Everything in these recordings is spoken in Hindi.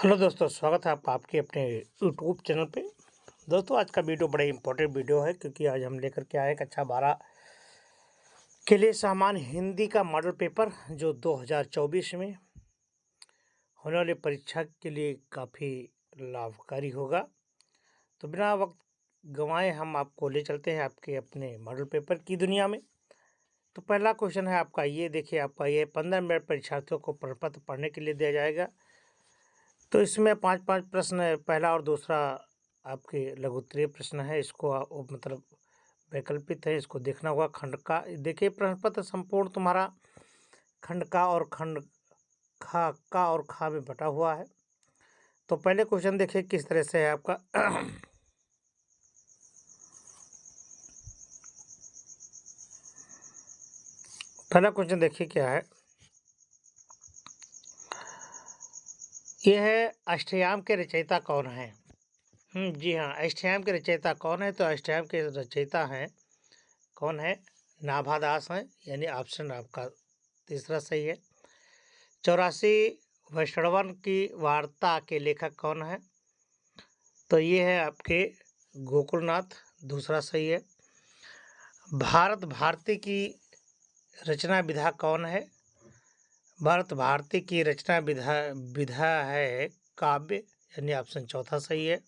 हेलो दोस्तों, स्वागत है आपका आपके अपने यूट्यूब चैनल पे। दोस्तों, आज का वीडियो बड़ा इंपॉर्टेंट वीडियो है क्योंकि आज हम लेकर के आए कक्षा 12 के लिए सामान्य हिंदी का मॉडल पेपर जो 2024 में होने वाली परीक्षा के लिए काफ़ी लाभकारी होगा। तो बिना वक्त गंवाए हम आपको ले चलते हैं आपके अपने मॉडल पेपर की दुनिया में। तो पहला क्वेश्चन है आपका, ये देखिए, आपका ये 15 मिनट परीक्षार्थियों को प्रपत्र पढ़ने के लिए दिया जाएगा। तो इसमें 5-5 प्रश्न है, पहला और दूसरा आपके लघु उत्तरीय प्रश्न है। इसको मतलब वैकल्पिक है, इसको देखना होगा। खंड का देखिए, प्रश्न पत्र संपूर्ण तुम्हारा खंड का और खंड का और खा में बटा हुआ है। तो पहले क्वेश्चन देखिए किस तरह से है आपका। पहला क्वेश्चन देखिए क्या है। यह है, अष्टयाम के रचयिता कौन है? जी हाँ, अष्टयाम के रचयिता कौन है? तो अष्टयाम के रचयिता हैं, कौन है? नाभादास हैं, यानी ऑप्शन आपका तीसरा सही है। 84 वैष्णवन की वार्ता के लेखक कौन है? तो ये है आपके गोकुलनाथ, दूसरा सही है। भारत भारती की रचना विधा कौन है? भारत भारती की रचना विधा विधा है काव्य, यानी ऑप्शन चौथा सही है।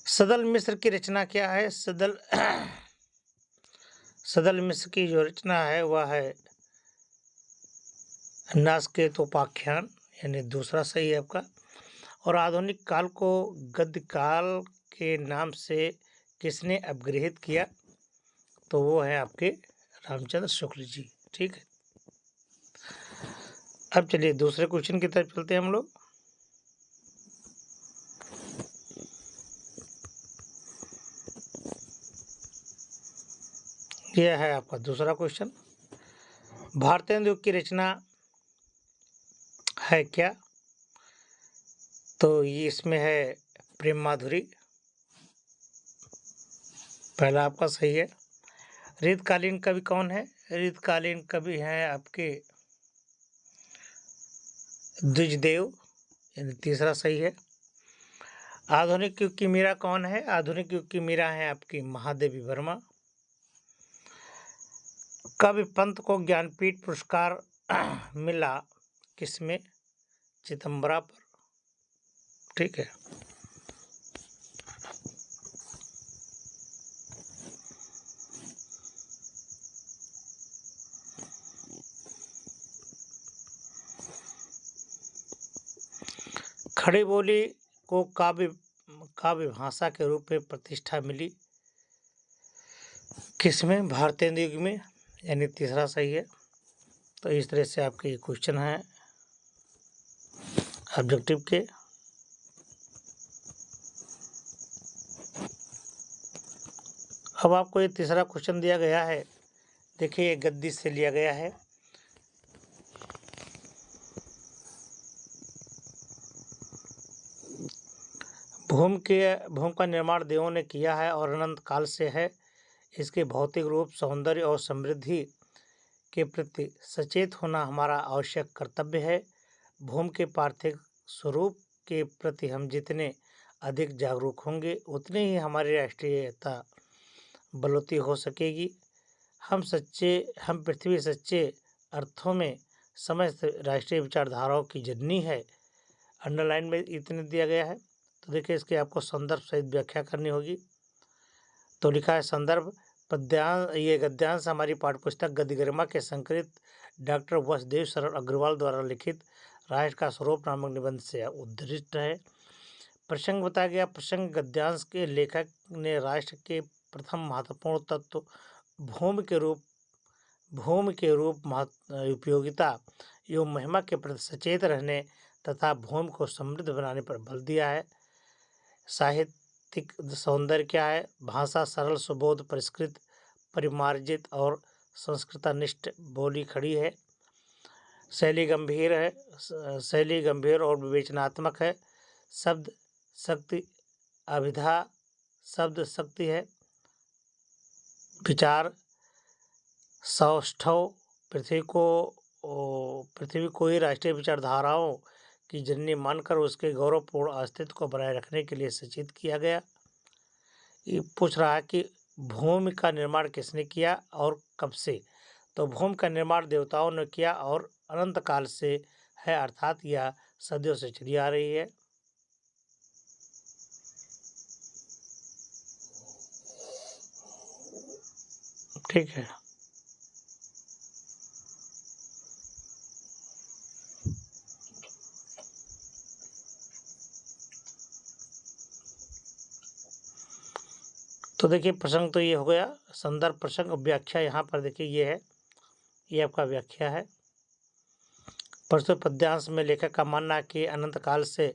सदल मिश्र की रचना क्या है? सदल मिश्र की जो रचना है वह है नासकेतोपाख्यान, यानी दूसरा सही है आपका। और आधुनिक काल को गद्य काल के नाम से किसने अपग्रहित किया? तो वो है आपके रामचंद्र शुक्ल जी। ठीक है, अब चलिए दूसरे क्वेश्चन की तरफ चलते हैं हम लोग। यह है आपका दूसरा क्वेश्चन। भारतेंदु युग की रचना है क्या? तो ये इसमें है प्रेम माधुरी, पहला आपका सही है। रीतकालीन कवि कौन है? रीतकालीन कवि हैं आपके द्विजदेव, यानी तीसरा सही है। आधुनिक युग की मीरा कौन है? आधुनिक युग की मीरा है आपकी महादेवी वर्मा। कवि पंत को ज्ञानपीठ पुरस्कार मिला किसमें? चिदम्बरा पर। ठीक है, खड़ी बोली को काव्य काव्य भाषा के रूप में प्रतिष्ठा मिली किसमें? भारतेंदु युग में, यानी तीसरा सही है। तो इस तरह से आपके क्वेश्चन हैं ऑब्जेक्टिव के। अब आपको ये तीसरा क्वेश्चन दिया गया है, देखिए ये गद्दी से लिया गया है। भूमि का निर्माण देवों ने किया है और अनंत काल से है। इसके भौतिक रूप, सौंदर्य और समृद्धि के प्रति सचेत होना हमारा आवश्यक कर्तव्य है। भूमि के पार्थिव स्वरूप के प्रति हम जितने अधिक जागरूक होंगे उतने ही हमारी राष्ट्रीयता बलवती हो सकेगी। हम पृथ्वी सच्चे अर्थों में समस्त राष्ट्रीय विचारधाराओं की जननी है। अंडरलाइन में इतने दिया गया है। तो देखिए, इसकी आपको संदर्भ सहित व्याख्या करनी होगी। तो लिखा है संदर्भ, पद्यांश, ये गद्यांश हमारी पाठ्यपुस्तक गद्य गरिमा के संकलित डॉक्टर वसुदेव शरण अग्रवाल द्वारा लिखित राष्ट्र का स्वरूप नामक निबंध से उद्धृत है। प्रसंग बताया गया, प्रसंग गद्यांश के लेखक ने राष्ट्र के प्रथम महत्वपूर्ण तत्व भूमि के रूप उपयोगिता एवं महिमा के प्रति सचेत रहने तथा भूमि को समृद्ध बनाने पर बल दिया है। साहित्यिक सौंदर्य क्या है? भाषा सरल, सुबोध, परिष्कृत, परिमार्जित और संस्कृतनिष्ठ बोली खड़ी है। शैली गंभीर और विवेचनात्मक है। शब्द शक्ति, अभिधा, शब्द शक्ति है। विचार सौष्ठव पृथ्वी को ही राष्ट्रीय विचारधाराओं की जननी मानकर उसके गौरवपूर्ण अस्तित्व को बनाए रखने के लिए सचेत किया गया। ये पूछ रहा है कि भूमि का निर्माण किसने किया और कब से। तो भूमि का निर्माण देवताओं ने किया और अनंत काल से है, अर्थात यह सदियों से चली आ रही है। ठीक है। तो देखिए प्रसंग तो ये हो गया, संदर्भ प्रसंग। व्याख्या यहाँ पर देखिए ये है, ये आपका व्याख्या है। प्रस्तुत पद्यांश में लेखक का मानना है कि अनंत काल से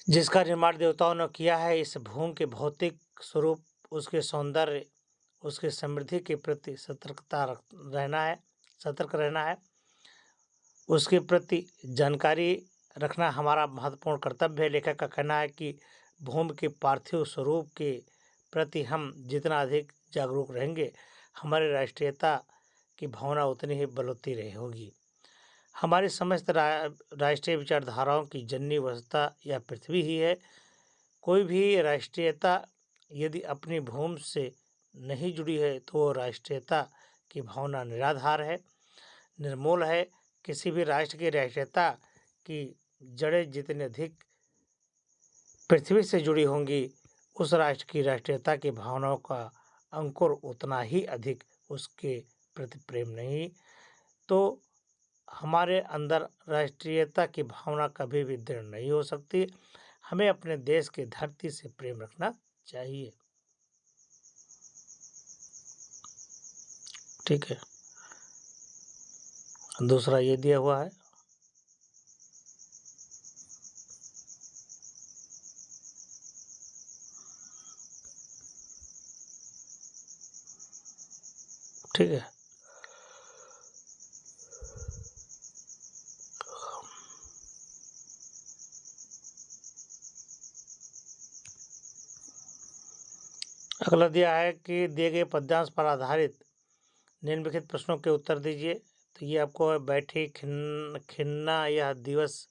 जिसका निर्माण देवताओं ने किया है, इस भूमि के भौतिक स्वरूप, उसके सौंदर्य, उसकी समृद्धि के प्रति सतर्क रहना है। उसके प्रति जानकारी रखना हमारा महत्वपूर्ण कर्तव्य है। लेखक का कहना है कि भूमि के पार्थिव स्वरूप के प्रति हम जितना अधिक जागरूक रहेंगे, हमारी राष्ट्रीयता की भावना उतनी ही बलवती रही होगी। हमारी समस्त राष्ट्रीय विचारधाराओं की जननी वस्तुतः यह पृथ्वी ही है। कोई भी राष्ट्रीयता यदि अपनी भूमि से नहीं जुड़ी है तो वो राष्ट्रीयता की भावना निराधार है, निर्मूल है। किसी भी राष्ट्र की राष्ट्रीयता की जड़ें जितनी अधिक पृथ्वी से जुड़ी होंगी, उस राष्ट्र की राष्ट्रीयता की भावनाओं का अंकुर उतना ही अधिक उसके प्रति प्रेम नहीं। तो हमारे अंदर राष्ट्रीयता की भावना कभी भी दृढ़ नहीं हो सकती। हमें अपने देश की धरती से प्रेम रखना चाहिए। ठीक है। दूसरा ये दिया हुआ है, ठीक है। अगला दिया है कि दिए गए पद्यांश पर आधारित निम्नलिखित प्रश्नों के उत्तर दीजिए। तो ये आपको है, बैठी खिन्ना यह दिवस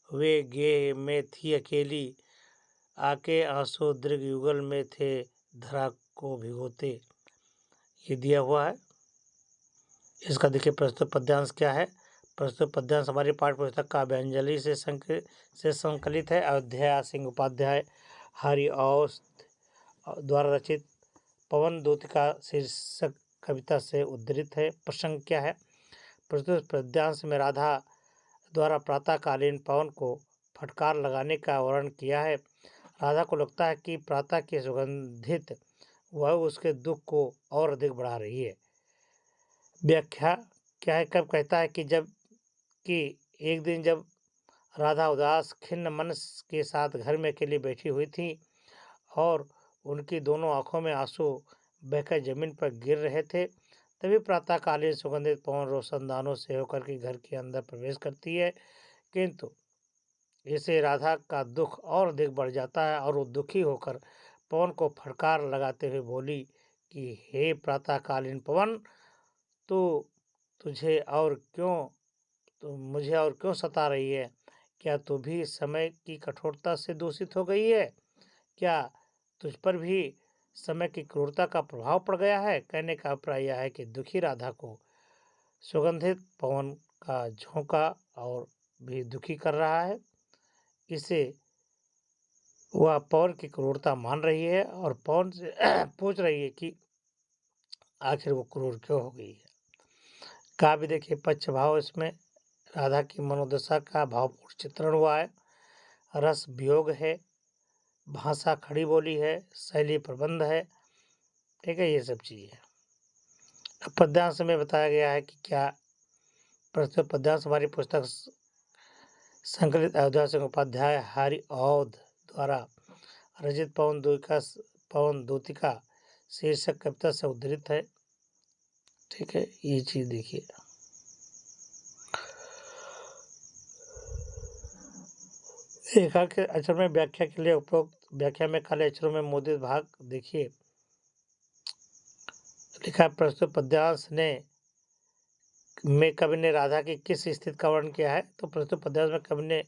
वे गे में थी अकेली, आके आंसू दीर्घ युगल में थे धरा को भिगोते। ये दिया हुआ है। इसका देखिए प्रस्तुत पद्यांश क्या है। प्रस्तुत पद्यांश हमारी पाठ्य पुस्तक काव्यांजलि से संकलित है। अयोध्या सिंह उपाध्याय हरिऔध द्वारा रचित पवन दूतिका शीर्षक कविता से उद्धृत है। प्रसंग क्या है। प्रस्तुत पद्यांश में राधा द्वारा प्रातःकालीन पवन को फटकार लगाने का वर्णन किया है। राधा को लगता है कि प्रातः की सुगंधित वायु उसके दुख को और अधिक बढ़ा रही है। व्याख्या क्या है। कब कहता है कि एक दिन जब राधा उदास खिन्न मन के साथ घर में अकेली बैठी हुई थी और उनकी दोनों आंखों में आंसू बहकर जमीन पर गिर रहे थे, तभी प्रातःकालीन सुगंधित पवन रोशनदानों से होकर के घर के अंदर प्रवेश करती है। किंतु इससे राधा का दुख और अधिक बढ़ जाता है और वो दुखी होकर पवन को फटकार लगाते हुए बोली कि हे प्रातःकालीन पवन, तो मुझे और क्यों सता रही है। क्या तू भी समय की कठोरता से दूषित हो गई है। क्या तुझ पर भी समय की क्रूरता का प्रभाव पड़ गया है। कहने का अभिप्राय यह है कि दुखी राधा को सुगंधित पवन का झोंका और भी दुखी कर रहा है। इसे वह पवन की क्रूरता मान रही है और पवन से पूछ रही है कि आखिर वो क्रूर क्यों हो गई है। काव्य देखिए पक्ष भाव, इसमें राधा की मनोदशा का भावपूर्ण चित्रण हुआ है। रस वियोग है, भाषा खड़ी बोली है, शैली प्रबंध है। ठीक है, ये सब चीज़ें। अब पद्यांश में बताया गया है कि क्या प्रस्तुत पद्यांश हमारी पुस्तक संकलित अयोध्या सिंह उपाध्याय हरिऔध द्वारा रचित पवन दूतिका शीर्षक कविता से उद्धृत है। ठीक है, ये चीज देखिए। रेखा के अक्षर में व्याख्या के लिए उपरोक्त व्याख्या में काले अक्षरों में मुद्रित भाग देखिए। लिखा है, प्रस्तुत पद्यांश में कवि ने राधा की किस स्थिति का वर्णन किया है? तो प्रस्तुत पद्यांश में कवि ने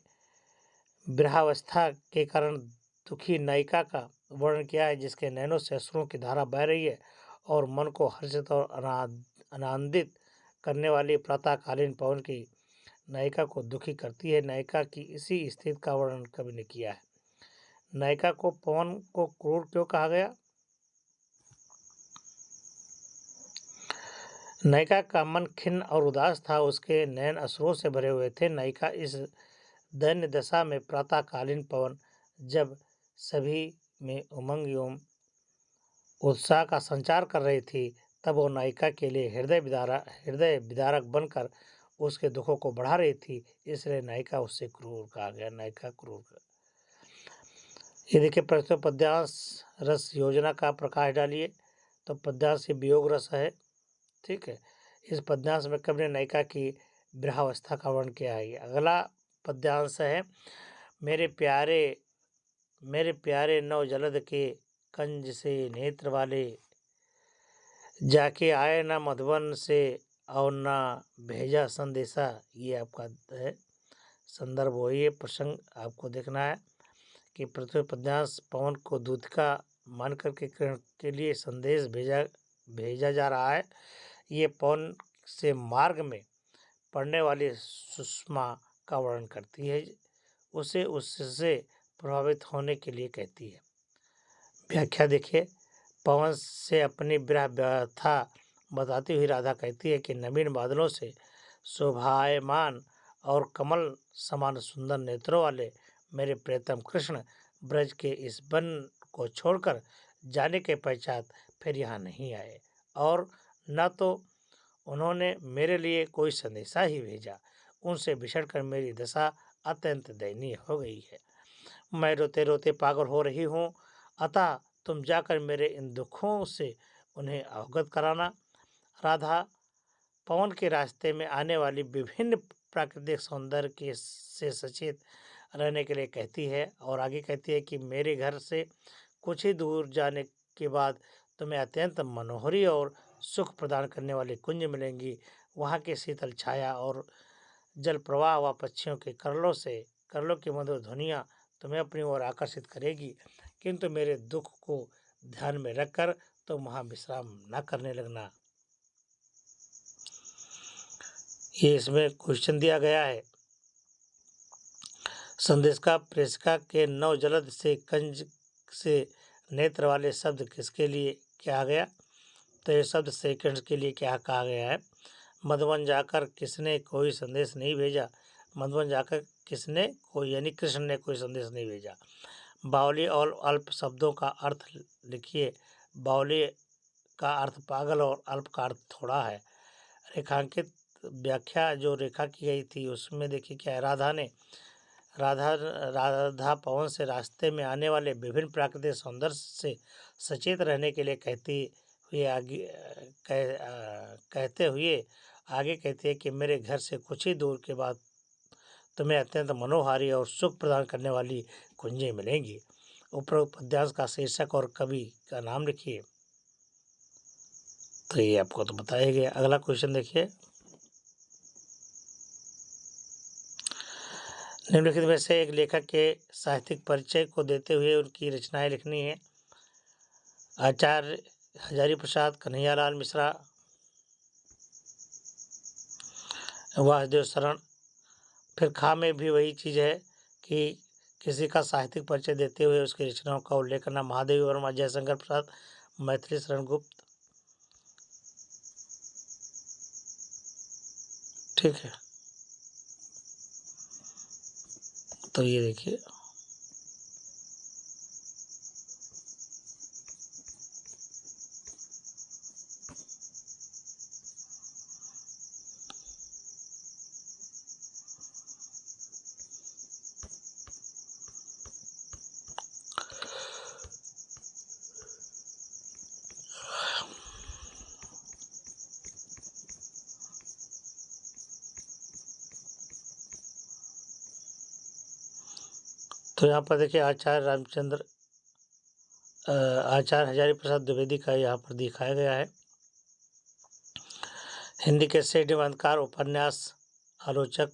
विरहावस्था के कारण दुखी नायिका का वर्णन किया है, जिसके नैनों से अश्रुओं की धारा बह रही है और मन को हर्षित और आनंदित करने वाली प्रातःकालीन पवन की नायिका को दुखी करती है। नायिका की इसी स्थिति का वर्णन कवि ने किया है। नायिका को पवन को क्रूर क्यों कहा गया? नायिका का मन खिन्न और उदास था, उसके नयन अश्रुओं से भरे हुए थे। नायिका इस दैन्य दशा में प्रातःकालीन पवन जब सभी में उमंग एवं उत्साह का संचार कर रही थी, तब वो नायिका के लिए हृदय विदारक बनकर उसके दुखों को बढ़ा रही थी, इसलिए नायिका उससे क्रूर कहा गया। नायिका क्रूर। ये देखिए, प्रस्तुत पद्यांश रस योजना का प्रकाश डालिए। तो पद्यांश ये वियोग रस है। ठीक है, इस पद्यांश में कवि ने नायिका की विरहावस्था का वर्णन किया है। अगला पद्यांश है, मेरे प्यारे नव जलद के कंज से नेत्र वाले, जाके आए ना मधुबन से और ना भेजा संदेशा। ये आपका है संदर्भ, वही प्रसंग आपको देखना है कि प्रस्तुत पद्यांश पवन को दूत का मान करके किरण के लिए संदेश भेजा जा रहा है। ये पवन से मार्ग में पड़ने वाली सुषमा का वर्णन करती है, उसे उससे प्रभावित होने के लिए कहती है। व्याख्या देखिए, पवन से अपनी विरह व्यथा बताती हुई राधा कहती है कि नवीन बादलों से शोभायमान और कमल समान सुंदर नेत्रों वाले मेरे प्रियतम कृष्ण ब्रज के इस वन को छोड़कर जाने के पश्चात फिर यहाँ नहीं आए, और न तो उन्होंने मेरे लिए कोई संदेशा ही भेजा। उनसे बिछड़कर मेरी दशा अत्यंत दयनीय हो गई है। मैं रोते रोते पागल हो रही हूँ, अतः तुम जाकर मेरे इन दुखों से उन्हें अवगत कराना। राधा पवन के रास्ते में आने वाली विभिन्न प्राकृतिक सौंदर्य के से सचेत रहने के लिए कहती है, और आगे कहती है कि मेरे घर से कुछ ही दूर जाने के बाद तुम्हें अत्यंत मनोहरी और सुख प्रदान करने वाली कुंज मिलेंगी। वहाँ की शीतल छाया और जल प्रवाह व पक्षियों के करलों की मधुर ध्वनियाँ तुम्हें अपनी ओर आकर्षित करेगी, किंतु मेरे दुख को ध्यान में रखकर तुम वहाँ विश्राम न करने लगना। ये इसमें क्वेश्चन दिया गया है। संदेश का प्रेषिका के नव जलद से कंज से नेत्र वाले शब्द किसके लिए कहा गया? तो ये शब्द सेकंड के लिए क्या कहा गया है? मधुबन जाकर किसने कोई संदेश नहीं भेजा। मधुबन जाकर किसने कोई, यानी कृष्ण ने कोई संदेश नहीं भेजा। बावली और अल्प शब्दों का अर्थ लिखिए। बावली का अर्थ पागल और अल्प का अर्थ थोड़ा है। रेखांकित व्याख्या जो रेखा की गई थी उसमें देखिए क्या है, राधा पवन से रास्ते में आने वाले विभिन्न प्राकृतिक सौंदर्य से सचेत रहने के लिए कहते हुए आगे कहती है कि मेरे घर से कुछ ही दूर के बाद तुम्हें अत्यंत मनोहारी और सुख प्रदान करने वाली कुंजें मिलेंगी। उपरोक्त पद्यांश का शीर्षक और कवि का नाम लिखिए। तो ये आपको तो बताया गया। अगला क्वेश्चन देखिए, निम्नलिखित में से एक लेखक के साहित्यिक परिचय को देते हुए उनकी रचनाएं लिखनी है। आचार्य हजारी प्रसाद, कन्हैयालाल मिश्रा, वासुदेव शरण। फिर खा में भी वही चीज़ है कि किसी का साहित्यिक परिचय देते हुए उसकी रचनाओं का उल्लेख करना। महादेवी वर्मा, जयशंकर प्रसाद, मैथिली शरण गुप्त। ठीक है, तो ये देखिए, तो यहाँ पर देखिए, आचार्य रामचंद्र आचार्य हजारी प्रसाद द्विवेदी का यहाँ पर दिखाया गया है। हिंदी के श्रेष्ठ निबंधकार, उपन्यास आलोचक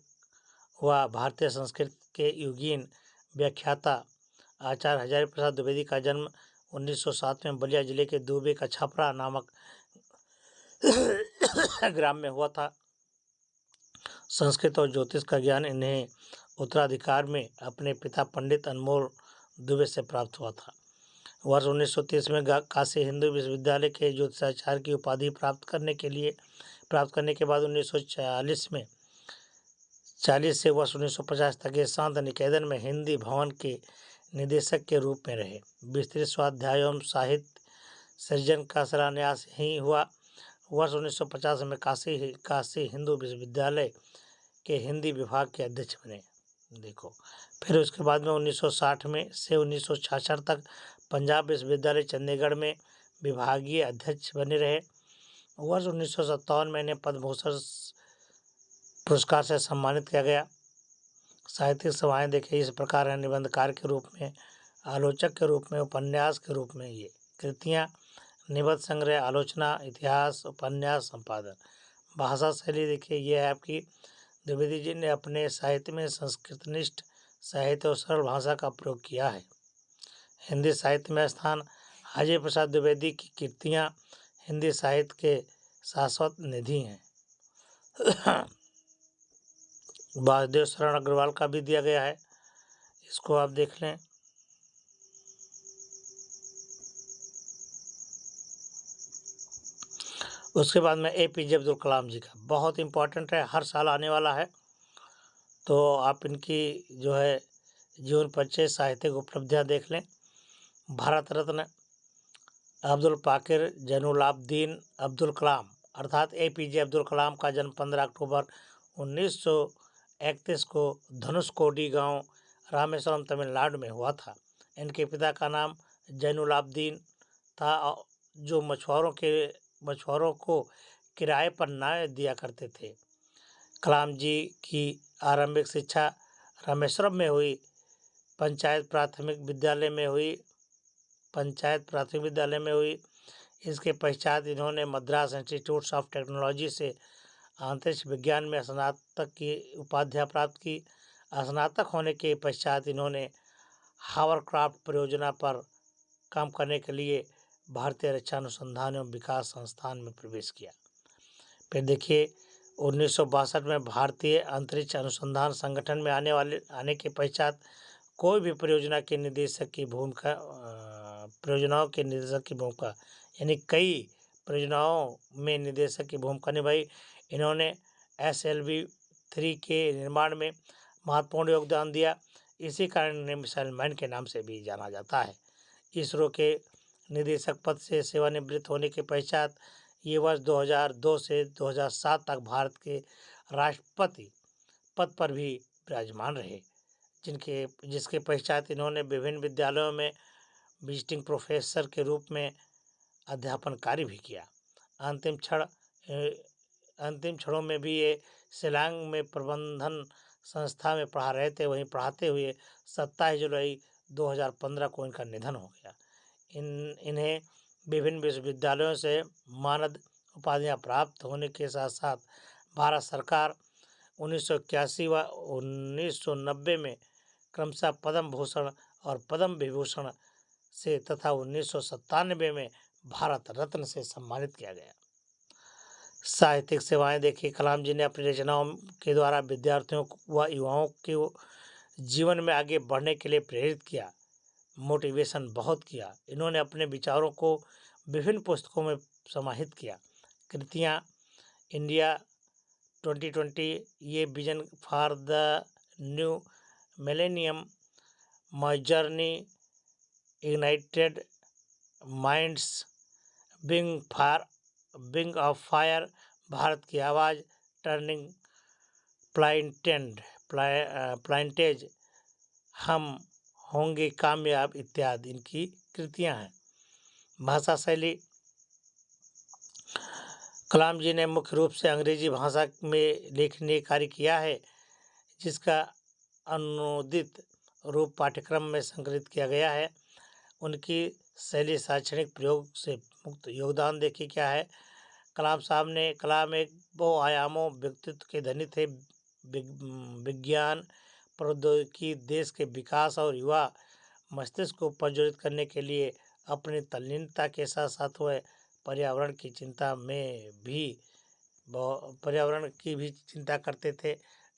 व भारतीय संस्कृत के युगीन व्याख्याता आचार्य हजारी प्रसाद द्विवेदी का जन्म 1907 में बलिया जिले के दुबे का छपरा नामक ग्राम में हुआ था। संस्कृत और ज्योतिष का ज्ञान इन्हें उत्तराधिकार में अपने पिता पंडित अनमोल दुबे से प्राप्त हुआ था। वर्ष 1930 में काशी हिंदू विश्वविद्यालय के ज्योतिषाचार्य की उपाधि प्राप्त करने के बाद 40 से वर्ष 1950 तक ये शांत निकेतन में हिंदी भवन के निदेशक के रूप में रहे। विस्तृत स्वाध्याय एवं साहित्य सृजन का शिलान्यास ही हुआ। वर्ष 1950 में काशी हिंदू विश्वविद्यालय के हिंदी विभाग के अध्यक्ष बने। देखो, फिर उसके बाद में 1960 में से 1966 तक पंजाब विश्वविद्यालय चंडीगढ़ में विभागीय अध्यक्ष बने रहे। वर्ष 1957 में इन्हें पद्म भूषण पुरस्कार से सम्मानित किया गया। साहित्यिक सेवाएं देखिए इस प्रकार है: निबंधकार के रूप में, आलोचक के रूप में, उपन्यास के रूप में। ये कृतियाँ: निबंध संग्रह, आलोचना, इतिहास, उपन्यास, संपादन। भाषा शैली देखिए, ये है आपकी द्विवेदी जी ने अपने साहित्य में संस्कृतनिष्ठ साहित्य और सरल भाषा का प्रयोग किया है। हिंदी साहित्य में स्थान: हजारी प्रसाद द्विवेदी की कृतियाँ हिंदी साहित्य के शाश्वत निधि हैं। वासुदेव शरण अग्रवाल का भी दिया गया है, इसको आप देख लें। उसके बाद में APJ अब्दुल कलाम जी का बहुत इम्पोर्टेंट है, हर साल आने वाला है, तो आप इनकी जो है जीवन परिचय, साहित्यिक उपलब्धियां देख लें। भारत रत्न अब्दुल पाकिर जैनुलाब्दीन अब्दुल कलाम अर्थात APJ अब्दुल कलाम का जन्म 15 अक्टूबर 1931 को धनुषकोडी गांव, रामेश्वरम, तमिलनाडु में हुआ था। इनके पिता का नाम जैनुलाब्दीन था, जो मछुआरों को किराए पर नाव दिया करते थे। कलाम जी की आरंभिक शिक्षा रामेश्वरम में हुई, पंचायत प्राथमिक विद्यालय में हुई। इसके पश्चात इन्होंने मद्रास इंस्टीट्यूट ऑफ टेक्नोलॉजी से अंतरिक्ष विज्ञान में स्नातक की उपाधि प्राप्त की। स्नातक होने के पश्चात इन्होंने हावरक्राफ्ट परियोजना पर काम करने के लिए भारतीय रक्षा अनुसंधान एवं विकास संस्थान में प्रवेश किया। फिर देखिए 1962 में भारतीय अंतरिक्ष अनुसंधान संगठन में आने के पश्चात कोई भी परियोजनाओं के निदेशक की भूमिका यानी कई परियोजनाओं में निदेशक की भूमिका निभाई। इन्होंने SLV-3 के निर्माण में महत्वपूर्ण योगदान दिया। इसी कारण इन्हें मिसाइल मैन के नाम से भी जाना जाता है। इसरो के निदेशक पद से सेवानिवृत्त होने के पश्चात ये वर्ष 2002 से 2007 तक भारत के राष्ट्रपति पद पर भी विराजमान रहे, जिसके पश्चात इन्होंने विभिन्न विद्यालयों में विजिटिंग प्रोफेसर के रूप में अध्यापन कार्य भी किया। अंतिम क्षणों में भी ये शिलांग में प्रबंधन संस्था में पढ़ा रहे थे। वहीं पढ़ाते हुए 27 जुलाई 2015 को इनका निधन हो गया। इन्हें विभिन्न विश्वविद्यालयों से मानद उपाधियां प्राप्त होने के साथ साथ भारत सरकार 1981 व 1990 में क्रमशः पद्म भूषण और पद्म विभूषण से तथा 1997 में भारत रत्न से सम्मानित किया गया। साहित्यिक सेवाएं देखिए, कलाम जी ने अपनी रचनाओं के द्वारा विद्यार्थियों व युवाओं को जीवन में आगे बढ़ने के लिए प्रेरित किया, मोटिवेशन बहुत किया। इन्होंने अपने विचारों को विभिन्न पुस्तकों में समाहित किया। कृतियाँ: इंडिया 2020, ये vision for the new millennium, my journey, ignited minds, wing of fire, Bharat की आवाज़, टर्निंग प्लाइंटेज, हम होंगे कामयाब इत्यादि इनकी कृतियां हैं। भाषा शैली: कलाम जी ने मुख्य रूप से अंग्रेजी भाषा में लेखनीय कार्य किया है, जिसका अनुदित रूप पाठ्यक्रम में संकलित किया गया है। उनकी शैली शैक्षणिक प्रयोग से मुक्त योगदान देखिए क्या है। कलाम एक बहुआयामों व्यक्तित्व के धनी थे। विज्ञान प्रौद्योगिकी देश के विकास और युवा मस्तिष्क को प्रज्वलित करने के लिए अपनी तल्लीनता के साथ साथ वह पर्यावरण की चिंता में भी पर्यावरण की भी चिंता करते थे।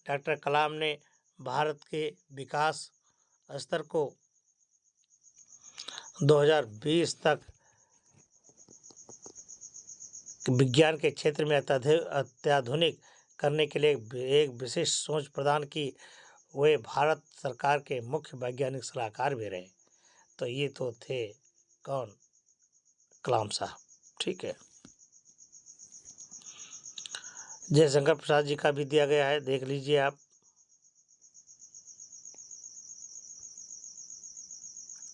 डॉक्टर कलाम ने भारत के विकास स्तर को 2020 तक विज्ञान के क्षेत्र में अत्याधुनिक करने के लिए एक विशिष्ट सोच प्रदान की। वे भारत सरकार के मुख्य वैज्ञानिक सलाहकार भी रहे। तो ये तो थे कौन? कलाम साहब। ठीक है। जयशंकर प्रसाद जी का भी दिया गया है, देख लीजिए आप।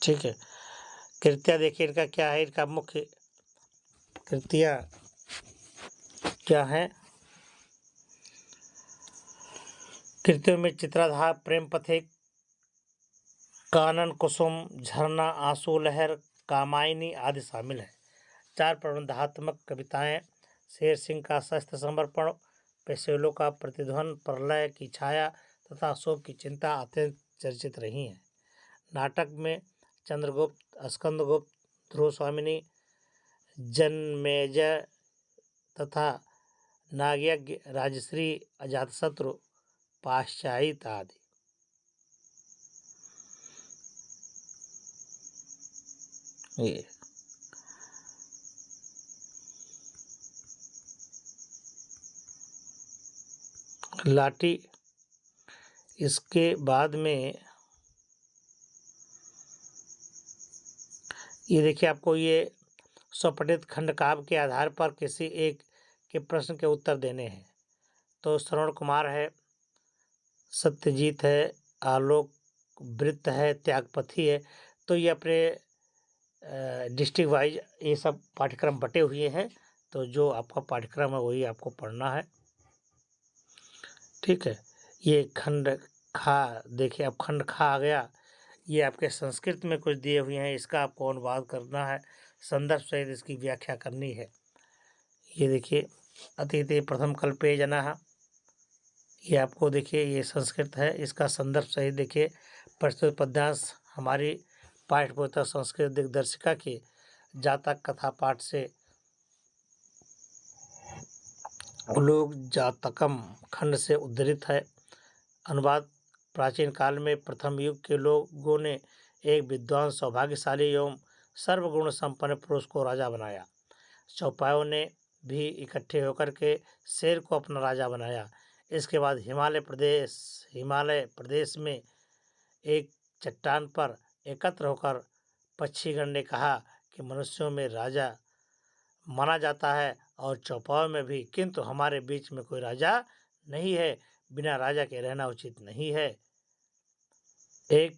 ठीक है। कृतियाँ देखिए इनका क्या है, इनका मुख्य कृतियाँ क्या है। कृतियों में चित्राधार, प्रेम पथिक, कानन कुसुम, झरना, आंसू लहर, कामायनी आदि शामिल हैं। 4 प्रबंधात्मक कविताएं, शेर सिंह का शस्त्र समर्पण, पेशेलो का प्रतिध्वनि, प्रलय की छाया तथा अशोक की चिंता अत्यंत चर्चित रही हैं। नाटक में चंद्रगुप्त, स्कंदगुप्त, ध्रुव स्वामिनी, जनमेजय तथा नागयज्ञ, राजश्री, अजातशत्रु, पाश्चात्य आदि। ये लाठी, इसके बाद में ये देखिए आपको ये स्वपठित खंड काव्य के आधार पर किसी एक के प्रश्न के उत्तर देने हैं। तो श्रवण कुमार है, सत्यजीत है, आलोक वृत्त है, त्यागपथी है। तो ये अपने डिस्ट्रिक्ट वाइज ये सब पाठ्यक्रम बटे हुए हैं। तो जो आपका पाठ्यक्रम है वही आपको पढ़ना है। ठीक है। ये खंड खा देखिए, अब खंड खा आ गया। ये आपके संस्कृत में कुछ दिए हुए हैं, इसका आपको अनुवाद करना है, संदर्भ सहित इसकी व्याख्या करनी है। ये देखिए, अतिथि प्रथम कल्पे जनः, ये आपको देखिए ये संस्कृत है, इसका संदर्भ सहित देखिए। प्रस्तुत पद्यांश हमारी पाठ्यपुस्तक संस्कृत दिग्दर्शिका की जातक कथा पाठ से लोक जातकम खंड से उद्धृत है। अनुवाद, प्राचीन काल में प्रथम युग के लोगों ने एक विद्वान, सौभाग्यशाली एवं सर्वगुण संपन्न पुरुष को राजा बनाया। चौपायों ने भी इकट्ठे होकर के शेर को अपना राजा बनाया। इसके बाद हिमालय प्रदेश में एक चट्टान पर एकत्र होकर पक्षीगण ने कहा कि मनुष्यों में राजा माना जाता है और चौपायों में भी, किंतु हमारे बीच में कोई राजा नहीं है, बिना राजा के रहना उचित नहीं है। एक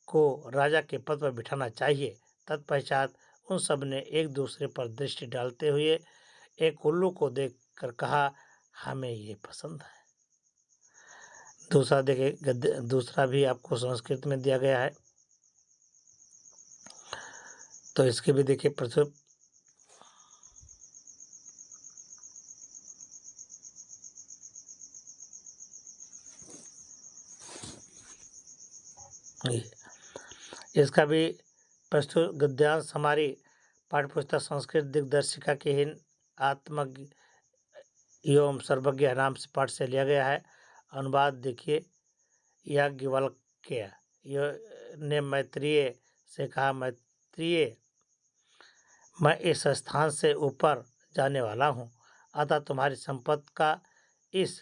को राजा के पद पर बिठाना चाहिए। तत्पश्चात उन सब ने एक दूसरे पर दृष्टि डालते हुए एक उल्लू को देखकर कहा, हमें ये पसंद है। दूसरा देखिए गद्य, दूसरा भी आपको संस्कृत में दिया गया है। तो इसके भी देखिए प्रस्तुत इसका भी प्रस्तुत गद्यांश हमारी पाठ्यपुस्तक संस्कृत दिग्दर्शिका के ही आत्मज्ञ एवं सर्वज्ञ नाम से पाठ से लिया गया है। अनुवाद देखिए, याज्ञवल्क्य ने मैत्रेय से कहा, मैत्रेय, मैं इस स्थान से ऊपर जाने वाला हूँ, अतः तुम्हारी संपत्ति का इस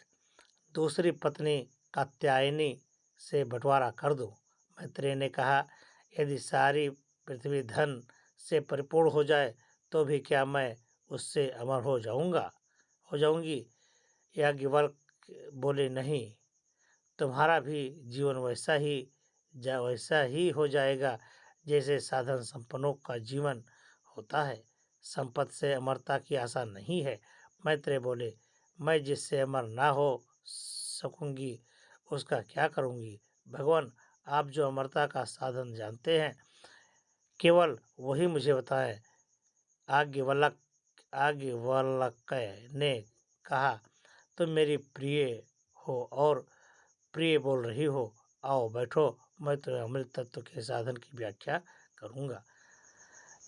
दूसरी पत्नी कात्यायनी से बंटवारा कर दो। मैत्रेय ने कहा, यदि सारी पृथ्वी धन से परिपूर्ण हो जाए तो भी क्या मैं उससे अमर हो जाऊंगी? याज्ञवल्क बोले, नहीं, तुम्हारा भी जीवन वैसा ही हो जाएगा जैसे साधन संपन्नों का जीवन होता है। संपत्ति से अमरता की आशा नहीं है। मैत्रेय बोले, मैं जिससे अमर ना हो सकूंगी उसका क्या करूंगी? भगवान, आप जो अमरता का साधन जानते हैं, केवल वही मुझे बताए। याज्ञवल्क्य ने कहा, तुम मेरी प्रिय हो और प्रिय बोल रही हो, आओ बैठो, मैं तुम्हें अमृत तत्व के साधन की व्याख्या करूँगा।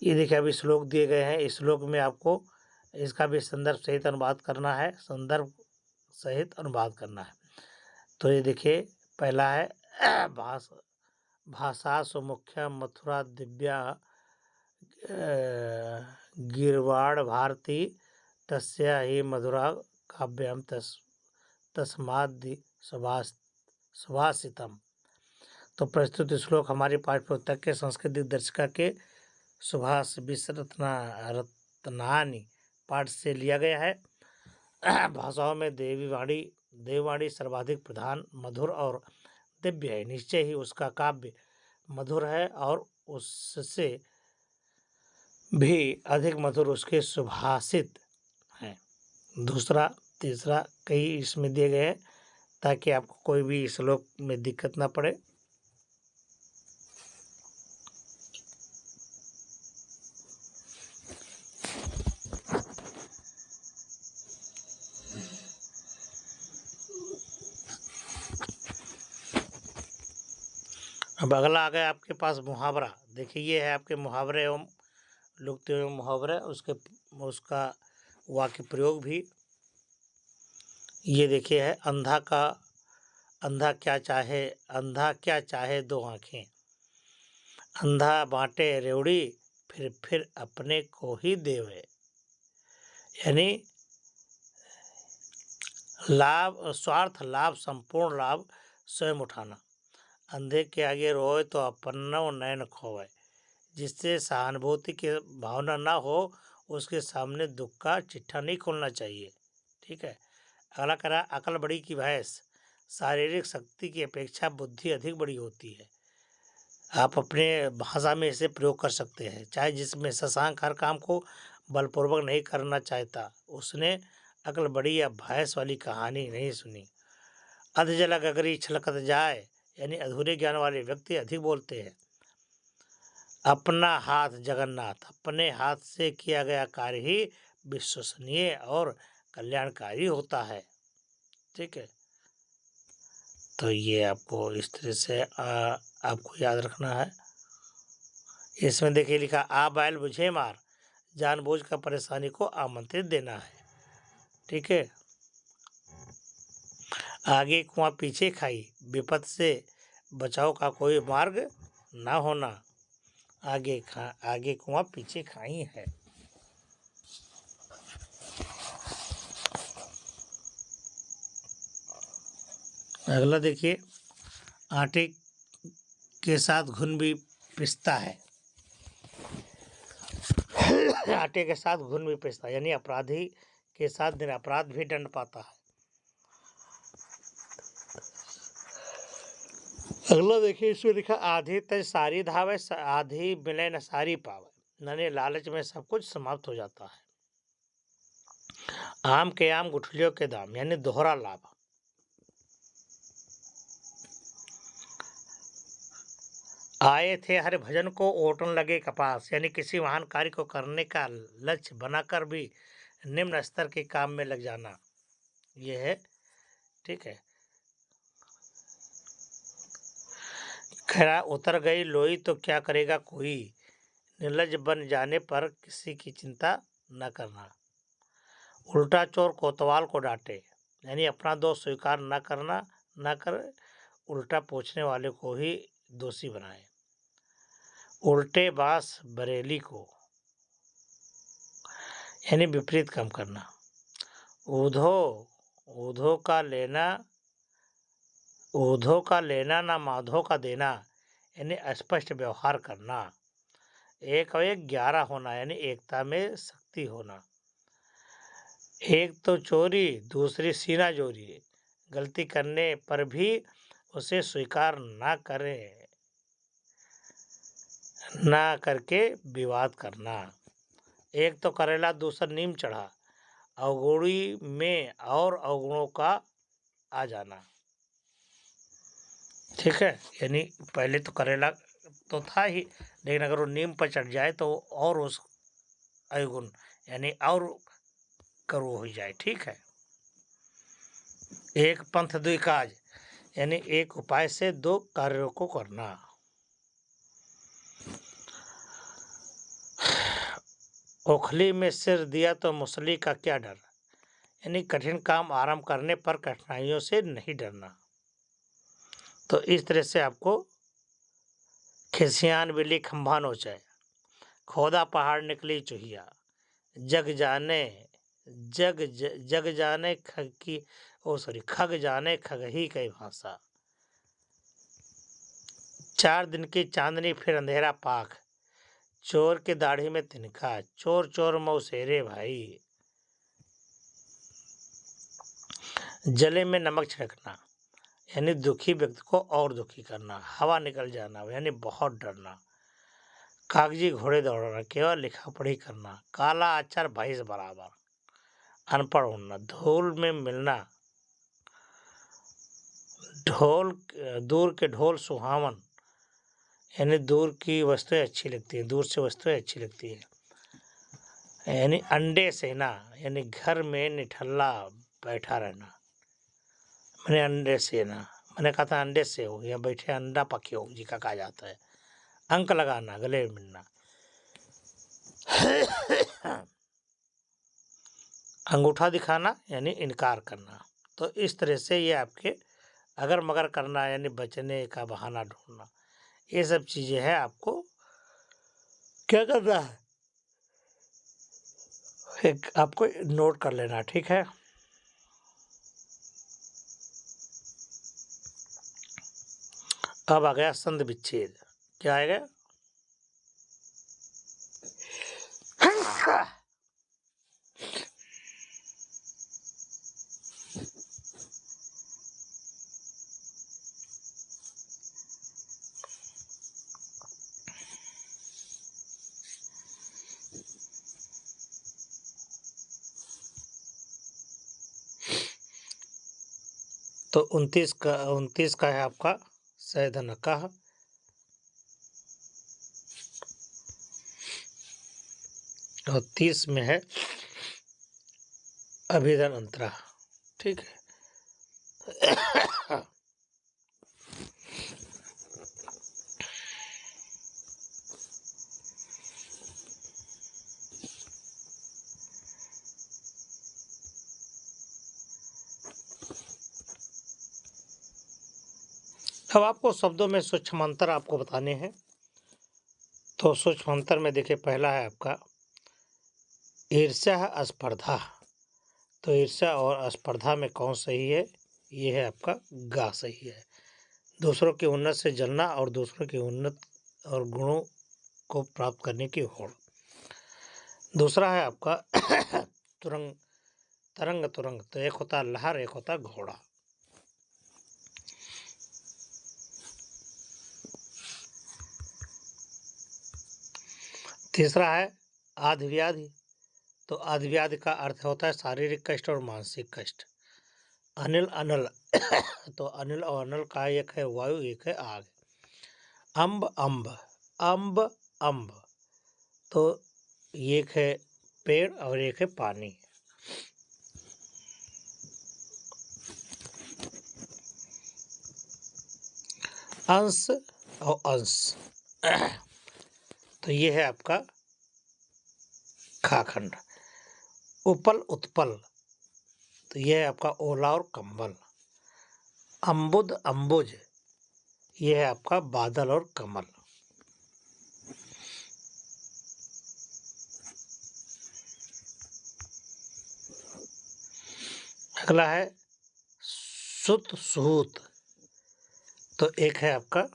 ये देखिए अभी श्लोक दिए गए हैं। इस श्लोक में आपको इसका भी संदर्भ सहित अनुवाद करना है, तो ये देखिए पहला है भाषा सुमुख्य मथुरा दिव्या गिरवाड़ भारती तस्या ही मधुरा काव्यम तस्मादि सुभाषितम। तो प्रस्तुत श्लोक हमारी पाठ्य पुस्तक के सांस्कृतिक दर्शिका के सुभाष रत्नानी पाठ से लिया गया है। भाषाओं में देववाणी सर्वाधिक प्रधान, मधुर और दिव्य है। निश्चय ही उसका काव्य मधुर है और उससे भी अधिक मधुर उसके सुभाषित हैं। दूसरा तीसरा कई इसमें दिए गए हैं ताकि आपको कोई भी श्लोक में दिक्कत ना पड़े। अब अगला आ गया आपके पास मुहावरा। देखिए ये है आपके मुहावरे एवं लुप्त एवं मुहावरे, उसका वाक्य प्रयोग भी। ये देखिए है, अंधा क्या चाहे दो आँखें, अंधा बांटे रेवड़ी फिर अपने को ही देवे। यानी स्वार्थ लाभ संपूर्ण लाभ स्वयं उठाना। अंधे के आगे रोए तो अपनो नयन खोवे। जिससे सहानुभूति की भावना ना हो उसके सामने दुख का चिट्ठा नहीं खोलना चाहिए। ठीक है। अगला करा, अकल बड़ी की भैंस, शारीरिक शक्ति की अपेक्षा बुद्धि अधिक बड़ी होती है। आप अपने भाषा में इसे प्रयोग कर सकते हैं। चाहे जिसमें शशांक हर काम को बलपूर्वक नहीं करना चाहता, उसने अकल बड़ी या भैंस वाली कहानी नहीं सुनी। अध जल गगरी छलकत जाए, यानी अधूरे ज्ञान वाले व्यक्ति अधिक बोलते हैं। अपना हाथ जगन्नाथ, अपने हाथ से किया गया कार्य ही विश्वसनीय और कल्याणकारी होता है। ठीक है। तो ये आपको इस तरह से आपको याद रखना है। इसमें देखिए लिखा, आ बैल बुझे मार, जानबूझ कर परेशानी को आमंत्रित देना है। ठीक है। आगे कुआं पीछे खाई, विपद से बचाव का कोई मार्ग ना होना। आगे कुआं पीछे खाई है। अगला देखिए, आटे के साथ घुन भी पिसता है। आटे के साथ घुन भी पिसता है, यानी अपराधी के साथ निरपराध भी दंड पाता है। अगला देखिए, इसमें लिखा, आधी तज सारी धावे, आधी मिले न सारी पावे। यानी लालच में सब कुछ समाप्त हो जाता है। आम के आम गुठलियों के दाम, यानी दोहरा लाभ। आए थे हर भजन को ओटन लगे कपास, यानी किसी महान कार्य को करने का लक्ष्य बनाकर भी निम्न स्तर के काम में लग जाना, ये है। ठीक है। खैरा उतर गई लोई तो क्या करेगा कोई, निर्लज बन जाने पर किसी की चिंता न करना। उल्टा चोर कोतवाल को डांटे, यानी अपना दोष स्वीकार न कर उल्टा पूछने वाले को ही दोषी बनाए। उल्टे बास बरेली को, यानी विपरीत काम करना। ऊधो का लेना ना माधो का देना, यानी स्पष्ट व्यवहार करना। एक और एक 11 होना, यानी एकता में शक्ति होना। एक तो चोरी दूसरी सीना जोरी, गलती करने पर भी उसे स्वीकार ना करके विवाद करना। एक तो करेला दूसरा नीम चढ़ा, अवगुणी में और अवगुणों का आ जाना। ठीक है। यानी पहले तो करेला तो था ही, लेकिन अगर वो नीम पर चढ़ जाए तो और उस अवगुण यानी और करो हो जाए। ठीक है। एक पंथ दुई काज, यानी एक उपाय से दो कार्यों को करना। ओखली में सिर दिया तो मुसली का क्या डर, यानी कठिन काम आरंभ करने पर कठिनाइयों से नहीं डरना। तो इस तरह से आपको खिसियान बिल्ली खंभा नोचे, खोदा पहाड़ निकली चुहिया, जग जाने जग जाने खग की खग जाने खग ही कई भाषा। 4 दिन की चांदनी फिर अंधेरा पाख, चोर की दाढ़ी में तिनका, चोर चोर मौसेरे भाई। जले में नमक छिड़कना, यानी दुखी व्यक्ति को और दुखी करना। हवा निकल जाना, यानी बहुत डरना। कागजी घोड़े दौड़ना, केवल लिखा पढ़ी करना। काला अक्षर भैंस बराबर, अनपढ़ होना। धूल में मिलना, ढोल दूर के ढोल सुहावन, यानी दूर की वस्तुएं अच्छी लगती है, दूर से वस्तुएं अच्छी लगती है। यानी अंडे सेना, यानी घर में निठल्ला बैठा रहना। मैंने अंडे सेना, मैंने कहा था अंडे से हो या बैठे अंडा पके हो जी का कहा जाता है। अंक लगाना, गले मिलना। अंगूठा दिखाना, यानी इनकार करना। तो इस तरह से ये आपके अगर मगर करना, यानी बचने का बहाना ढूंढना, ये सब चीजें हैं। आपको क्या करना है, एक आपको नोट कर लेना। ठीक है। अब आ गया संधि विच्छेद। क्या आएगा? तो 29 का है आपका सैधन का, और 30 में है अभिधन अंतरा। ठीक है। अब आपको शब्दों में सूक्ष्म अंतर आपको बताने हैं। तो सूक्ष्म अंतर में देखिए, पहला है आपका ईर्ष्या है स्पर्धा। तो ईर्ष्या और स्पर्धा में कौन सही है? ये है आपका गा सही है। दूसरों की उन्नत से जलना और दूसरों की उन्नत और गुणों को प्राप्त करने की होड़। दूसरा है आपका तुरंग तरंग तुरंग। तो एक होता है लहर, एक होता है घोड़ा। तीसरा है आधि व्याधि। तो आधि व्याधि का अर्थ होता है शारीरिक कष्ट और मानसिक कष्ट। अनिल अनल तो अनिल और अनल का एक है वायु, एक है आग। अम्ब अम्ब, अम्ब अम्ब, तो एक है पेड़ और एक है पानी। अंश और अंश, तो ये है आपका खाखंड। उपल उत्पल, तो ये है आपका ओला और कंबल। अम्बुद अम्बुज, ये है आपका बादल और कमल। अगला है सुत सुहूत। तो एक है आपका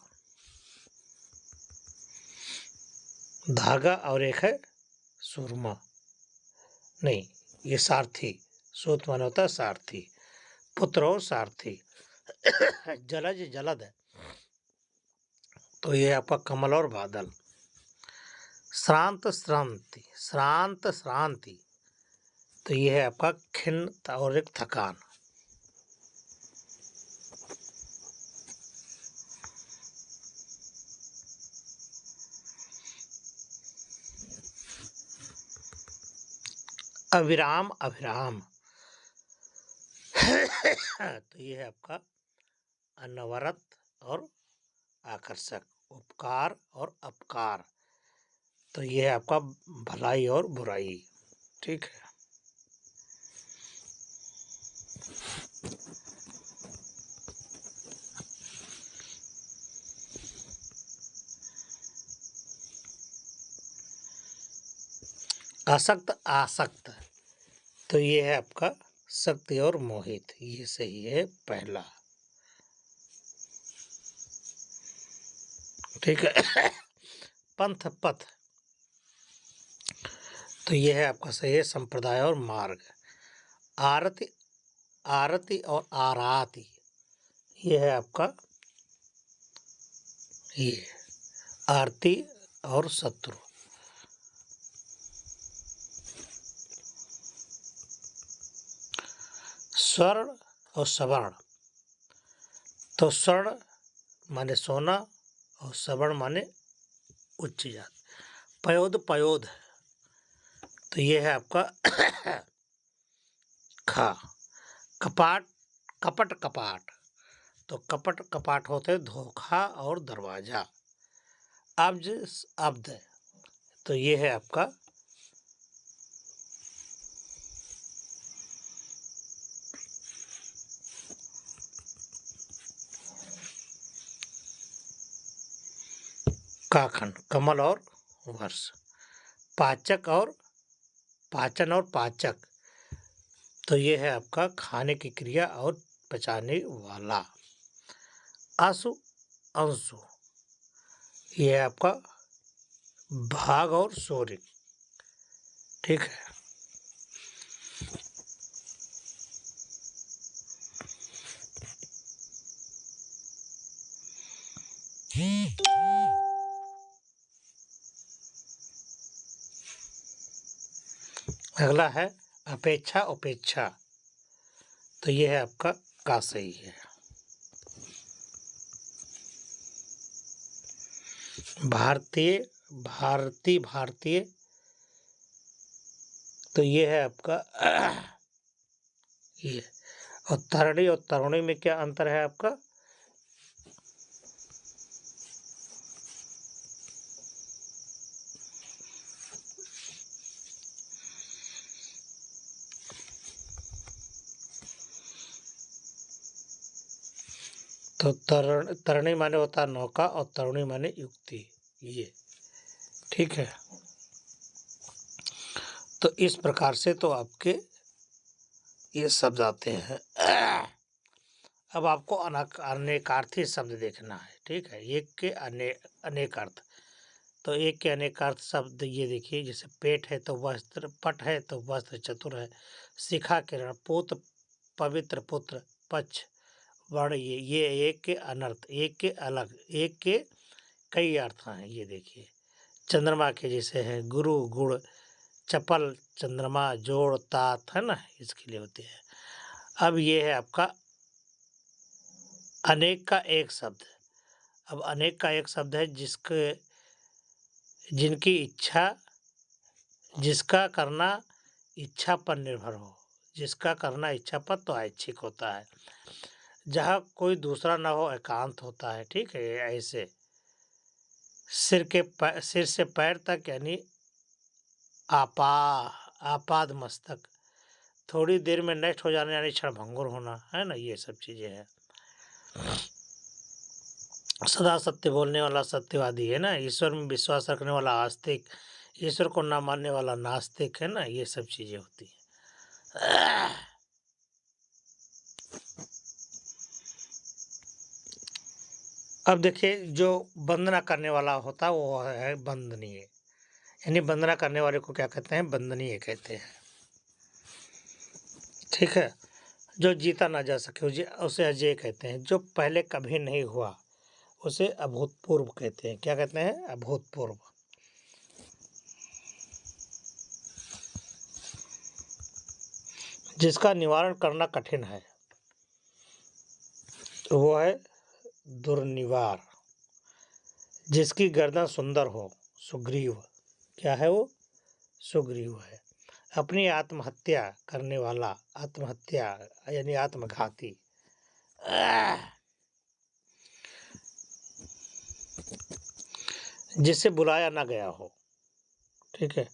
धागा और एक है सुरमा। नहीं, ये सारथी। सूत माने होता है सारथी, पुत्र और सारथी। जलज जलद है, तो ये आपका कमल और बादल। श्रांत श्रांति, श्रांत श्रांति, तो ये है आपका खिन्न और एक थकान। अविराम अभिराम। तो ये है आपका अनवरत और आकर्षक। उपकार और अपकार, तो ये है आपका भलाई और बुराई। ठीक है। आसक्त आसक्त, तो ये है आपका शक्ति और मोहित, ये सही है पहला। ठीक है। पंथ पथ, तो ये है आपका सही है संप्रदाय और मार्ग। आरति आरति और आराति, ये है आपका ये आरती और शत्रु। स्वर्ण और सवर्ण, तो स्वर्ण माने सोना और सवर्ण माने उच्च जात। पयोध पयोध, तो ये है आपका खा। कपाट कपट कपाट, तो कपट कपाट होते हैं धोखा और दरवाजा। अब्ज अब्द, तो ये है आपका काखंड, कमल और वर्ष। पाचक और पाचन और पाचक, तो ये है आपका खाने की क्रिया और पचाने वाला। आंसू अंशु, ये है आपका भाग और सूर्य। ठीक है। अगला है अपेक्षा उपेक्षा, तो ये है आपका का सही है। भारतीय भारती भारतीय, तो ये है आपका ये। और तरणी और तरुणी में क्या अंतर है आपका? तो तरणी माने होता है नौका और तरुणी माने युक्ति, ये। ठीक है। तो इस प्रकार से तो आपके ये शब्द आते हैं। अब आपको अनेकार्थी शब्द देखना है। ठीक है। एक के अनेक अर्थ, तो एक के अनेक अर्थ शब्द ये देखिए, जैसे पेट है तो वस्त्र, पट है तो वस्त्र, चतुर है शिखा किरण, पोत पवित्र, पुत्र पक्ष, वर्ण, ये एक के अनर्थ, एक के अलग, एक के कई अर्थ हैं। ये देखिए चंद्रमा के जैसे है गुरु गुड़, चपल चंद्रमा, जोड़ तात, है ना, इसके लिए होते हैं। अब ये है आपका अनेक का एक शब्द। अब अनेक का एक शब्द है जिनकी इच्छा, जिसका करना इच्छा पर निर्भर हो, जिसका करना इच्छा पर, तो ऐच्छिक होता है। जहाँ कोई दूसरा ना हो एकांत होता है। ठीक है। ऐसे सिर से पैर तक यानी आपाद मस्तक, थोड़ी देर में नष्ट हो जाने यानी क्षणभंगुर होना, है ना, ये सब चीजें हैं। सदा सत्य बोलने वाला सत्यवादी, है ना, ईश्वर में विश्वास रखने वाला आस्तिक, ईश्वर को ना मानने वाला नास्तिक, है ना, ये सब चीजें होती हैं। अब देखिए जो वंदना करने वाला होता है वो है वंदनीय, यानी वंदना करने वाले को क्या कहते हैं? वंदनीय कहते हैं। ठीक है। जो जीता ना जा सके उसे अजय कहते हैं। जो पहले कभी नहीं हुआ उसे अभूतपूर्व कहते हैं। क्या कहते हैं? अभूतपूर्व। जिसका निवारण करना कठिन है वो है दुर्निवार। जिसकी गर्दन सुंदर हो सुग्रीव, क्या है वो? सुग्रीव है। अपनी आत्महत्या करने वाला, आत्महत्या यानी आत्मघाती। जिसे बुलाया ना गया हो, ठीक है,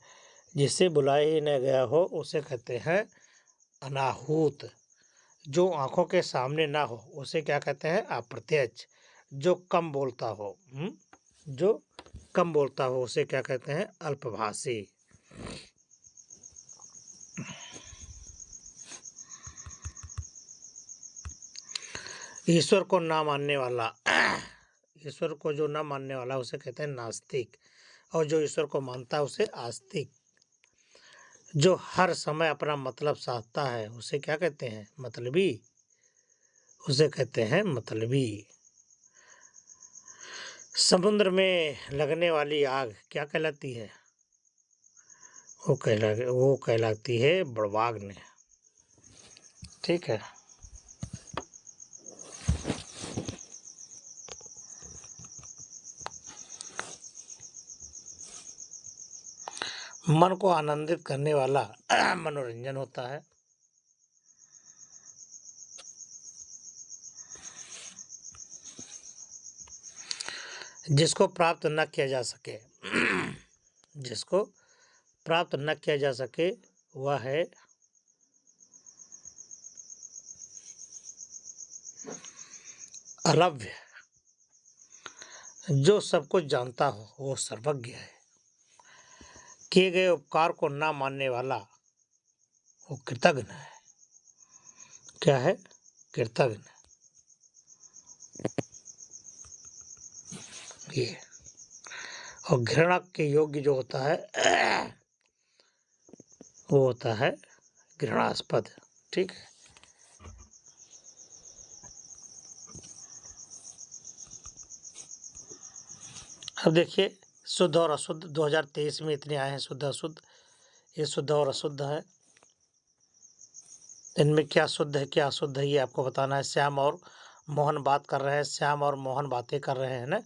जिसे बुलाया ही न गया हो उसे कहते हैं अनाहूत। जो आंखों के सामने ना हो उसे क्या कहते हैं? अप्रत्यक्ष। जो कम बोलता हो, जो कम बोलता हो उसे क्या कहते हैं? अल्पभाषी। ईश्वर को ना मानने वाला, ईश्वर को जो ना मानने वाला उसे कहते हैं नास्तिक, और जो ईश्वर को मानता है उसे आस्तिक। जो हर समय अपना मतलब साधता है उसे क्या कहते हैं? मतलबी, उसे कहते हैं मतलबी। समुद्र में लगने वाली आग क्या कहलाती है? वो कहलाती है बड़वाग्नि, ठीक है। मन को आनंदित करने वाला मनोरंजन होता है। जिसको प्राप्त न किया जा सके, जिसको प्राप्त न किया जा सके वह है अलभ्य। जो सब कुछ जानता हो वो सर्वज्ञ है। किए गए उपकार को ना मानने वाला वो कृतज्ञ है। क्या है? कृतज्ञ। ये और घृणा के योग्य जो होता है वो होता है घृणास्पद, ठीक है। अब देखिए शुद्ध और अशुद्ध 2023 में इतने आए हैं, शुद्ध अशुद्ध। ये शुद्ध और अशुद्ध है, इनमें क्या शुद्ध है क्या अशुद्ध है ये आपको बताना है। श्याम और मोहन बात कर रहे हैं, श्याम और मोहन बातें कर रहे हैं ना।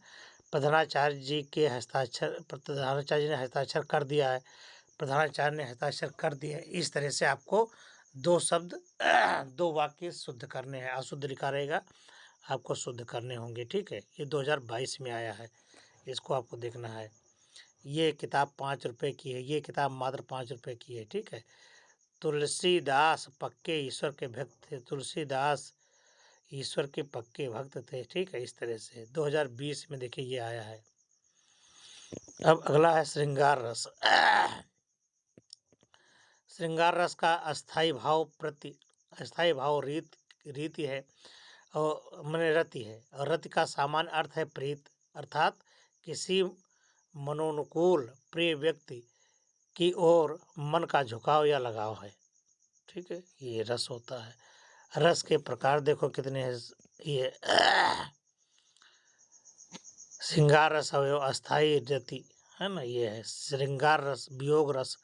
प्रधानाचार्य जी के हस्ताक्षर, प्रधानाचार्य जी ने हस्ताक्षर कर दिया है, प्रधानाचार्य ने हस्ताक्षर कर दिया है। इस तरह से आपको दो शब्द दो वाक्य शुद्ध करने हैं। अशुद्ध लिखा रहेगा, आपको शुद्ध करने होंगे, ठीक है। ये 2022 में आया है, इसको आपको देखना है। ये किताब 5 रुपये की है, ये किताब मात्र 5 रुपये की है, ठीक है। तुलसीदास पक्के ईश्वर के भक्त थे, तुलसीदास ईश्वर के पक्के भक्त थे, ठीक है। इस तरह से 2020 में देखिए ये आया है। अब अगला है श्रृंगार रस। श्रृंगार रस का अस्थाई भाव रीति है और माने रति है, और रति का सामान्य अर्थ है प्रीत, अर्थात किसी मनोनुकूल प्रिय व्यक्ति की ओर मन का झुकाव या लगाव है, ठीक है। ये रस होता है। रस के प्रकार देखो कितने हैं। ये श्रृंगार रस अस्थाई रति है ना, ये है श्रृंगार रस। वियोग रस,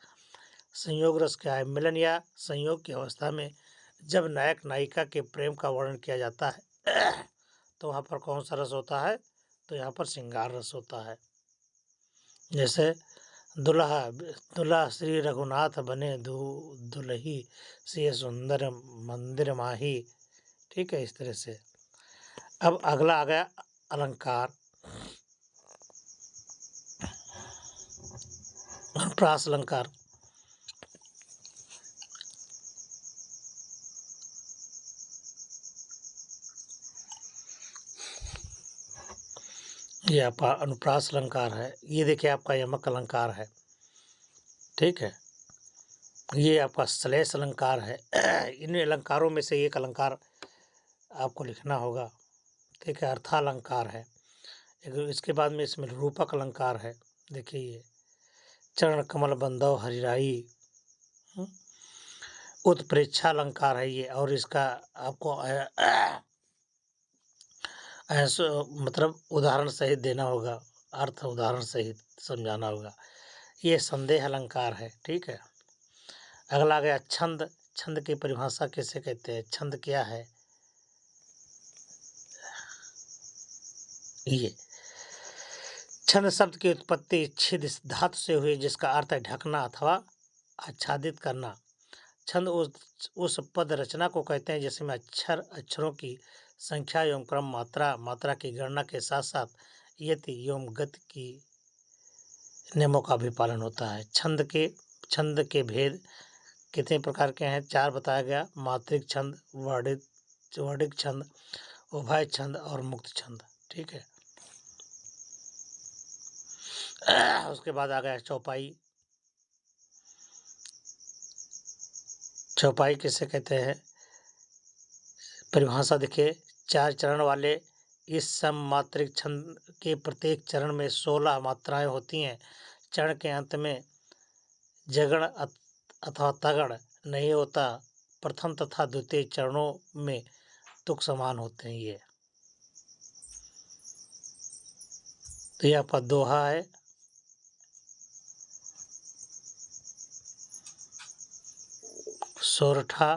संयोग रस क्या है? मिलन या संयोग की अवस्था में जब नायक नायिका के प्रेम का वर्णन किया जाता है तो वहाँ पर कौन सा रस होता है? तो यहाँ पर श्रृंगार रस होता है। जैसे दुल्हा श्री रघुनाथ बने दुल्ही से सुंदर मंदिर माही, ठीक है। इस तरह से अब अगला आ गया अलंकार। अनुप्रास अलंकार। ये आपका अनुप्रास अलंकार है। ये देखिए आपका यमक अलंकार है, ठीक है। ये आपका श्लेष अलंकार है। इन अलंकारों में से एक अलंकार आपको लिखना होगा, ठीक है। अर्थालंकार है। इसके बाद में इसमें रूपक अलंकार है। देखिए ये चरण कमल बंधव हरिराई, उत्प्रेक्षा अलंकार है ये, और इसका आपको ऐसा मतलब उदाहरण सहित देना होगा, अर्थ उदाहरण सहित समझाना होगा। ये संदेह अलंकार है, ठीक है। अगला आ गया छंद। छंद की परिभाषा किसे कहते हैं? छंद क्या है? ये छंद शब्द की उत्पत्ति छिद धातु से हुई, जिसका अर्थ है ढकना अथवा आच्छादित करना। छंद उस पद रचना को कहते हैं जिसमें अक्षरों की संख्या एवं क्रम, मात्रा की गणना के साथ साथ यति एवं गति की नियमों का भी पालन होता है। छंद के भेद कितने प्रकार के हैं? 4 बताया गया। मात्रिक छंद, वर्णिक छंद, उभय छंद और मुक्त छंद। ठीक है। उसके बाद आ गया चौपाई। चौपाई किसे कहते हैं? परिभाषा देखिए, 4 चरण वाले इस सममात्रिक छंद के प्रत्येक चरण में 16 मात्राएं होती हैं। चरण के अंत में जगण अथवा तगड़ नहीं होता। प्रथम तथा द्वितीय चरणों में तुक समान होते हैं। ये तो यह आपका दोहा है। सोरठा,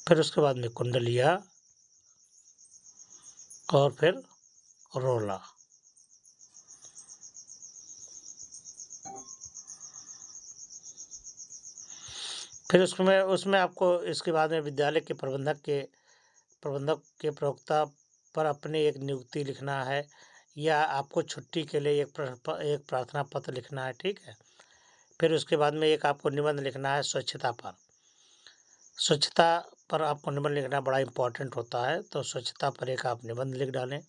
फिर उसके बाद में कुंडलिया और फिर रोला। फिर उसमें आपको इसके बाद में विद्यालय के प्रबंधक के प्रवक्ता पर अपनी एक नियुक्ति लिखना है, या आपको छुट्टी के लिए एक प्रार्थना पत्र लिखना है। ठीक है। फिर उसके बाद में एक आपको निबंध लिखना है स्वच्छता पर आपको निबंध लिखना बड़ा इम्पोर्टेंट होता है। तो स्वच्छता पर एक आप निबंध लिख डालें।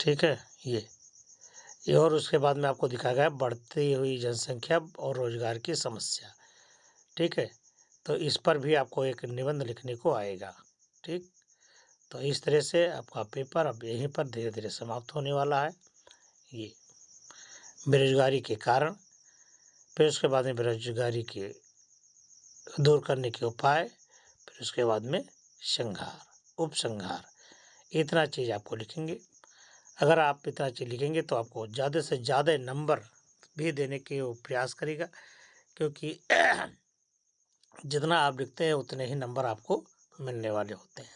ठीक है। ये और उसके बाद में आपको दिखाया गया बढ़ती हुई जनसंख्या और रोजगार की समस्या। ठीक है। तो इस पर भी आपको एक निबंध लिखने को आएगा। ठीक। तो इस तरह से आपका पेपर अब यहीं पर धीरे धीरे समाप्त होने वाला है। ये बेरोजगारी के कारण, फिर उसके बाद में बेरोजगारी के दूर करने के उपाय, फिर उसके बाद में उपसंहार, इतना चीज़ आपको लिखेंगे। अगर आप इतना चीज़ लिखेंगे तो आपको ज़्यादा से ज़्यादा नंबर भी देने के वो प्रयास करेगा, क्योंकि जितना आप लिखते हैं उतने ही नंबर आपको मिलने वाले होते हैं।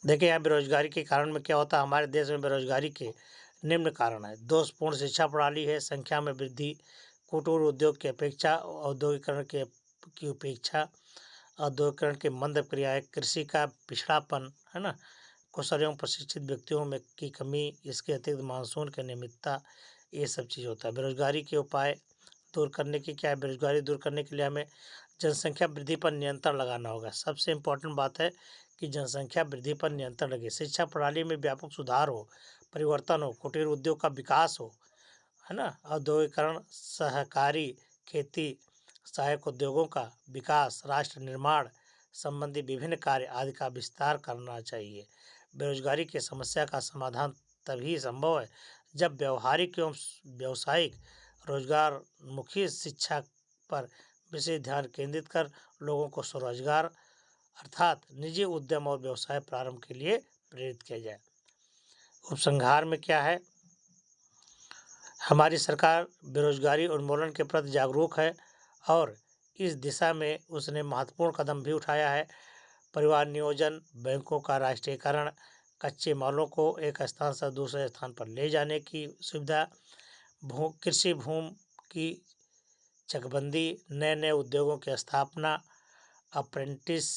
देखिए, यहाँ बेरोजगारी के कारण में क्या होता है? हमारे देश में बेरोजगारी के निम्न कारण है। दोषपूर्ण शिक्षा प्रणाली है, संख्या में वृद्धि, कुटीर उद्योग की अपेक्षा, औद्योगिकरण की उपेक्षा, औद्योगिकरण के मंद क्रियाएं, कृषि का पिछड़ापन, है ना, कुशल एवं प्रशिक्षित व्यक्तियों में की कमी, इसके अतिरिक्त मानसून की अनियमितता, ये सब चीज़ होता है। बेरोजगारी के उपाय दूर करने की क्या है? बेरोजगारी दूर करने के लिए हमें जनसंख्या वृद्धि पर नियंत्रण लगाना होगा। सबसे इम्पोर्टेंट बात है कि जनसंख्या वृद्धि पर नियंत्रण लगे, शिक्षा प्रणाली में व्यापक सुधार हो, परिवर्तन हो, कुटीर उद्योग का विकास हो, है ना, औद्योगिकरण, सहकारी खेती, सहायक उद्योगों का विकास, राष्ट्र निर्माण संबंधी विभिन्न कार्य आदि का विस्तार करना चाहिए। बेरोजगारी की समस्या का समाधान तभी संभव है जब व्यवहारिक एवं व्यावसायिक रोजगार मुखी शिक्षा पर विशेष ध्यान केंद्रित कर लोगों को स्वरोजगार अर्थात निजी उद्यम और व्यवसाय प्रारंभ के लिए प्रेरित किया जाए। उपसंहार में क्या है? हमारी सरकार बेरोजगारी उन्मूलन के प्रति जागरूक है और इस दिशा में उसने महत्वपूर्ण कदम भी उठाया है। परिवार नियोजन, बैंकों का राष्ट्रीयकरण, कच्चे मालों को एक स्थान से दूसरे स्थान पर ले जाने की सुविधा, कृषि भूमि की चकबंदी, नए नए उद्योगों की स्थापना, अप्रेंटिस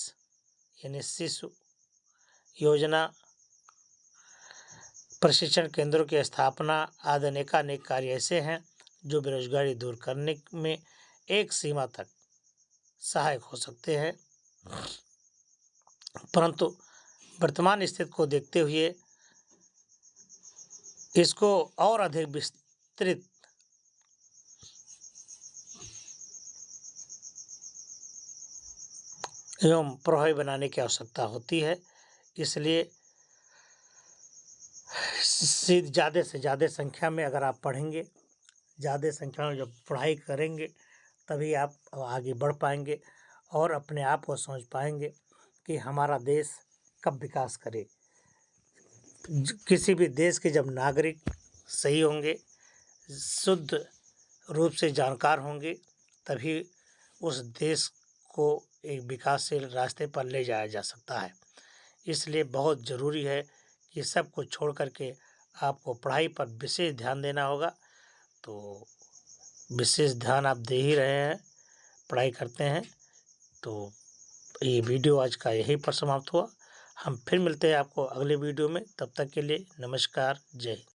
यानी शिशु योजना, प्रशिक्षण केंद्रों की स्थापना आदि अनेक कार्य ऐसे हैं जो बेरोजगारी दूर करने में एक सीमा तक सहायक हो सकते हैं, परंतु वर्तमान स्थिति को देखते हुए इसको और अधिक विस्तृत एवं प्रभावी बनाने की आवश्यकता होती है। इसलिए ज़्यादा से ज़्यादा संख्या में अगर आप पढ़ेंगे, ज़्यादा संख्या में जब पढ़ाई करेंगे, तभी आप आगे बढ़ पाएंगे और अपने आप को समझ पाएंगे कि हमारा देश कब विकास करे। किसी भी देश के जब नागरिक सही होंगे, शुद्ध रूप से जानकार होंगे, तभी उस देश को एक विकासशील रास्ते पर ले जाया जा सकता है। इसलिए बहुत ज़रूरी है कि सब कुछ छोड़ करके आपको पढ़ाई पर विशेष ध्यान देना होगा तो विशेष ध्यान आप दे ही रहे हैं, पढ़ाई करते हैं। तो ये वीडियो आज का यहीं पर समाप्त हुआ। हम फिर मिलते हैं आपको अगले वीडियो में। तब तक के लिए नमस्कार, जय हिंद।